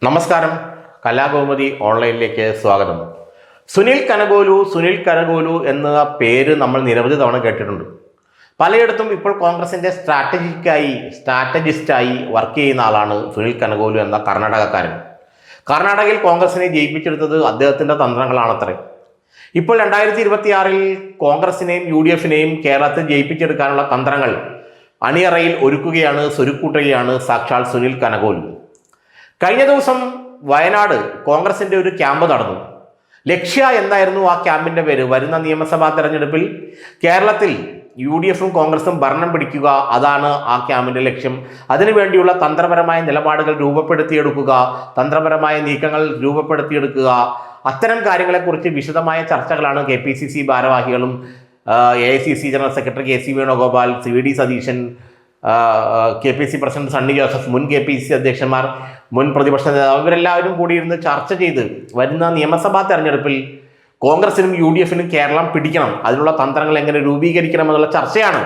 നമസ്കാരം. കലാകൗമുദി ഓൺലൈനിലേക്ക് സ്വാഗതം. സുനിൽ കനകോലു എന്ന പേര് നമ്മൾ നിരവധി തവണ കേട്ടിട്ടുണ്ട്. പലയിടത്തും ഇപ്പോൾ കോൺഗ്രസിൻ്റെ സ്ട്രാറ്റജിസ്റ്റായി വർക്ക് ചെയ്യുന്ന ആളാണ് സുനിൽ കനകോലു എന്ന കർണാടകക്കാരൻ. കർണാടകയിൽ കോൺഗ്രസിനെ ജയിപ്പിച്ചെടുത്തത് അദ്ദേഹത്തിൻ്റെ തന്ത്രങ്ങളാണത്രേ. ഇപ്പോൾ 2026 കോൺഗ്രസിനെയും UDF-നെയും കേരളത്തിൽ ജയിപ്പിച്ചെടുക്കാനുള്ള തന്ത്രങ്ങൾ അണിയറയിൽ സ്വരുക്കൂട്ടുകയാണ് സാക്ഷാൽ സുനിൽ കനകോലു. കഴിഞ്ഞ ദിവസം വയനാട് കോൺഗ്രസിൻ്റെ ഒരു ക്യാമ്പ് നടന്നു. ലക്ഷ്യ എന്നായിരുന്നു ആ ക്യാമ്പിൻ്റെ പേര്. വരുന്ന നിയമസഭാ തെരഞ്ഞെടുപ്പിൽ കേരളത്തിൽ UDF-ഉം കോൺഗ്രസും ഭരണം പിടിക്കുക, അതാണ് ആ ക്യാമ്പിൻ്റെ ലക്ഷ്യം. അതിനുവേണ്ടിയുള്ള തന്ത്രപരമായ നിലപാടുകൾ രൂപപ്പെടുത്തിയെടുക്കുക, തന്ത്രപരമായ നീക്കങ്ങൾ രൂപപ്പെടുത്തിയെടുക്കുക, അത്തരം കാര്യങ്ങളെക്കുറിച്ച് വിശദമായ ചർച്ചകളാണ് KPCC ഭാരവാഹികളും AICC general secretary KC Venugopal, CVD Satheesan, KPC president Sunny Joseph, മുൻ KPCC അധ്യക്ഷന്മാർ, മുൻ പ്രതിപക്ഷ നേതാവ്, ഇവരെല്ലാവരും കൂടിയിരുന്ന് ചർച്ച ചെയ്ത് വരുന്ന നിയമസഭാ തെരഞ്ഞെടുപ്പിൽ കോൺഗ്രസിനും UDF-നും കേരളം പിടിക്കണം, അതിനുള്ള തന്ത്രങ്ങൾ എങ്ങനെ രൂപീകരിക്കണം എന്നുള്ള ചർച്ചയാണ്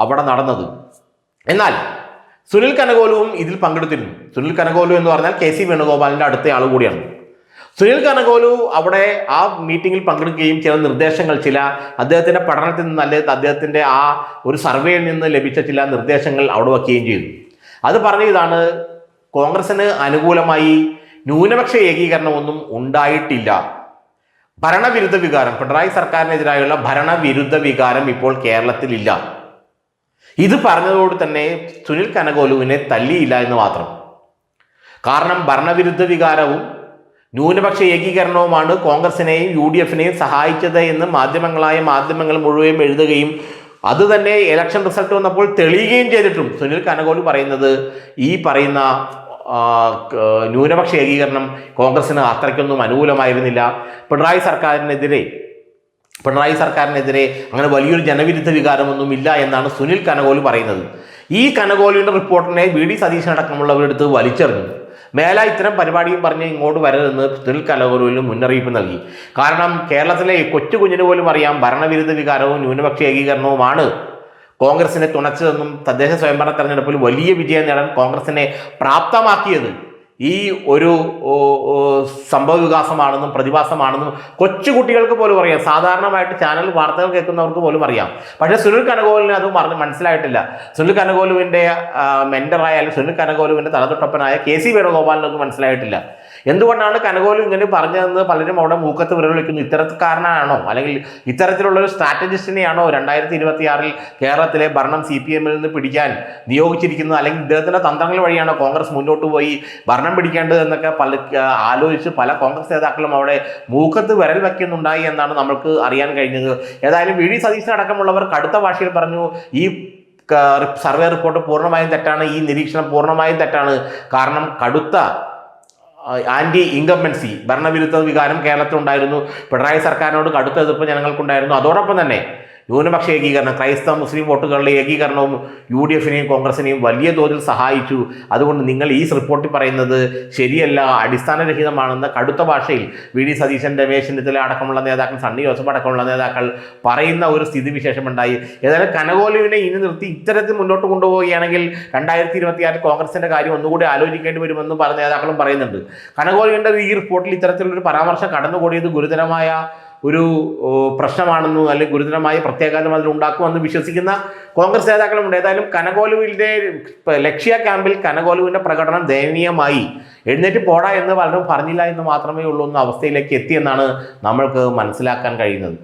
അവിടെ നടന്നത്. എന്നാൽ സുനിൽ കനകോലുവും ഇതിൽ പങ്കെടുത്തിരുന്നു. സുനിൽ കനകോലു എന്ന് പറഞ്ഞാൽ KC വേണുഗോപാലിൻ്റെ അടുത്ത ആൾ കൂടിയാണ്. സുനിൽ കനകോലു അവിടെ ആ മീറ്റിങ്ങിൽ പങ്കെടുക്കുകയും ചില നിർദ്ദേശങ്ങൾ, അദ്ദേഹത്തിൻ്റെ പഠനത്തിൽ നിന്ന് അല്ലെങ്കിൽ അദ്ദേഹത്തിൻ്റെ ആ ഒരു സർവേയിൽ നിന്ന് ലഭിച്ച ചില നിർദ്ദേശങ്ങൾ അവിടെ വയ്ക്കുകയും ചെയ്തു. അത് പറഞ്ഞ ഇതാണ്: കോൺഗ്രസിന് അനുകൂലമായി ന്യൂനപക്ഷ ഏകീകരണമൊന്നും ഉണ്ടായിട്ടില്ല. ഭരണവിരുദ്ധ വികാരം, പിണറായി സർക്കാരിനെതിരായുള്ള ഭരണവിരുദ്ധ വികാരം ഇപ്പോൾ കേരളത്തിലില്ല. ഇത് പറഞ്ഞതോട് തന്നെ സുനിൽ കനകോലുവിനെ തല്ലിയില്ല എന്ന് മാത്രം. കാരണം ഭരണവിരുദ്ധ വികാരവും ന്യൂനപക്ഷ ഏകീകരണവുമാണ് കോൺഗ്രസിനെയും UDF-നെയും സഹായിച്ചത് എന്ന് മാധ്യമങ്ങൾ മുഴുവൻ എഴുതുകയും അത് തന്നെ ഇലക്ഷൻ റിസൾട്ട് വന്നപ്പോൾ തെളിയുകയും ചെയ്തിട്ടും സുനിൽ കനകോലു പറയുന്നത് ഈ പറയുന്ന ന്യൂനപക്ഷ ഏകീകരണം കോൺഗ്രസിന് അത്രയ്ക്കൊന്നും അനുകൂലമായിരുന്നില്ല. പിണറായി സർക്കാരിനെതിരെ അങ്ങനെ വലിയൊരു ജനവിരുദ്ധ വികാരമൊന്നും ഇല്ല എന്നാണ് സുനിൽ കനകോലു പറയുന്നത്. ഈ കനകോലുവിൻ്റെ റിപ്പോർട്ടിനെ VD സതീശനടക്കമുള്ളവരെടുത്ത് വലിച്ചെറിഞ്ഞു. മേല ഇത്തരം പരിപാടിയും പറഞ്ഞ് ഇങ്ങോട്ട് വരരുതെന്ന് സുനിൽ കനകോലുവിന് മുന്നറിയിപ്പ് നൽകി. കാരണം കേരളത്തിലെ കൊച്ചു കുഞ്ഞിന് പോലും അറിയാം ഭരണവിരുദ്ധ വികാരവും ന്യൂനപക്ഷ ഏകീകരണവുമാണ് കോൺഗ്രസിനെ തുണച്ചതെന്നും തദ്ദേശ സ്വയംഭരണ തെരഞ്ഞെടുപ്പിൽ വലിയ വിജയം നേടാൻ കോൺഗ്രസിനെ പ്രാപ്തമാക്കിയത് ഈ ഒരു സംഭവ വികാസമാണെന്നും പ്രതിഭാസമാണെന്നും കൊച്ചുകുട്ടികൾക്ക് പോലും അറിയാം. സാധാരണമായിട്ട് ചാനൽ വാർത്തകൾ കേൾക്കുന്നവർക്ക് പോലും അറിയാം. പക്ഷേ സുനിൽ കനകോലുവിന് അത് മനസ്സിലായിട്ടില്ല. സുനിൽ കനകോലുവിൻ്റെ മെന്ററായാലും സുനിൽ കനകോലുവിൻ്റെ തലതൊട്ടപ്പനായ KC വേണുഗോപാലിനൊന്നും മനസ്സിലായിട്ടില്ല. എന്തുകൊണ്ടാണ് കനകോലു ഇങ്ങനെ പറഞ്ഞതെന്ന് പലരും അവിടെ മൂക്കത്ത് വിരൽ വയ്ക്കുന്നു. ഇത്തരക്കാരനാണോ അല്ലെങ്കിൽ ഇത്തരത്തിലുള്ളൊരു സ്ട്രാറ്റജിസ്റ്റിനെയാണോ 2026 കേരളത്തിലെ ഭരണം CPM-ൽ നിന്ന് പിടിക്കാൻ നിയോഗിച്ചിരിക്കുന്നത്? അല്ലെങ്കിൽ ഇദ്ദേഹത്തിൻ്റെ തന്ത്രങ്ങൾ വഴിയാണോ കോൺഗ്രസ് മുന്നോട്ട് പോയി ഭരണം പിടിക്കേണ്ടത് എന്നൊക്കെ ആലോചിച്ച് പല കോൺഗ്രസ് നേതാക്കളും അവിടെ മൂക്കത്ത് വിരൽ വയ്ക്കുന്നുണ്ടായി എന്നാണ് നമ്മൾക്ക് അറിയാൻ കഴിഞ്ഞത്. ഏതായാലും VD സതീശനടക്കമുള്ളവർ കടുത്ത ഭാഷയിൽ പറഞ്ഞു, ഈ സർവേ റിപ്പോർട്ട് പൂർണ്ണമായും തെറ്റാണ്, ഈ നിരീക്ഷണം പൂർണ്ണമായും തെറ്റാണ്. കാരണം കടുത്ത ആൻറ്റി ഇൻകംബൻസി, ഭരണവിരുദ്ധ വികാരം കേരളത്തിലുണ്ടായിരുന്നു. പിണറായി സർക്കാരിനോട് കടുത്ത എതിർപ്പ് ജനങ്ങൾക്കുണ്ടായിരുന്നു. അതോടൊപ്പം തന്നെ ന്യൂനപക്ഷ ഏകീകരണം, ക്രൈസ്തവ മുസ്ലിം വോട്ടുകളുടെ ഏകീകരണവും UDF-നെയും കോൺഗ്രസിനെയും വലിയ തോതിൽ സഹായിച്ചു. അതുകൊണ്ട് നിങ്ങൾ ഈ റിപ്പോർട്ടിൽ പറയുന്നത് ശരിയല്ല, അടിസ്ഥാനരഹിതമാണെന്ന കടുത്ത ഭാഷയിൽ VD സതീശൻ, രമേശ് ചെന്നിത്തല അടക്കമുള്ള നേതാക്കൾ, സണ്ണി ജോസഫ് അടക്കമുള്ള നേതാക്കൾ പറയുന്ന ഒരു സ്ഥിതിവിശേഷമുണ്ടായി. ഏതായാലും കനകോലുവിനെ ഇനി നിർത്തി ഇത്തരത്തിൽ മുന്നോട്ട് കൊണ്ടുപോവുകയാണെങ്കിൽ 2026 കോൺഗ്രസിൻ്റെ കാര്യം ഒന്നുകൂടി ആലോചിക്കേണ്ടി വരുമെന്ന് പല നേതാക്കളും പറയുന്നുണ്ട്. കനകോലുവിൻ്റെ ഈ റിപ്പോർട്ടിൽ ഇത്തരത്തിലുള്ളൊരു പരാമർശം കടന്നുകൂടിയത് ഗുരുതരമായ ഒരു പ്രശ്നമാണെന്നും അല്ലെങ്കിൽ ഗുരുതരമായ പ്രത്യാഘാതം അതിൽ ഉണ്ടാക്കുമെന്ന് വിശ്വസിക്കുന്ന കോൺഗ്രസ് നേതാക്കളുമുണ്ട്. ഏതായാലും കനകോലുവിൻ്റെ ലക്ഷ്യ ക്യാമ്പിൽ കനകോലുവിൻ്റെ പ്രകടനം ദയനീയമായി. എഴുന്നേറ്റ് പോടാ എന്ന് പലരും പറഞ്ഞില്ല എന്ന് മാത്രമേ ഉള്ളൂ എന്ന അവസ്ഥയിലേക്ക് എത്തിയെന്നാണ് നമ്മൾക്ക് മനസ്സിലാക്കാൻ കഴിയുന്നത്.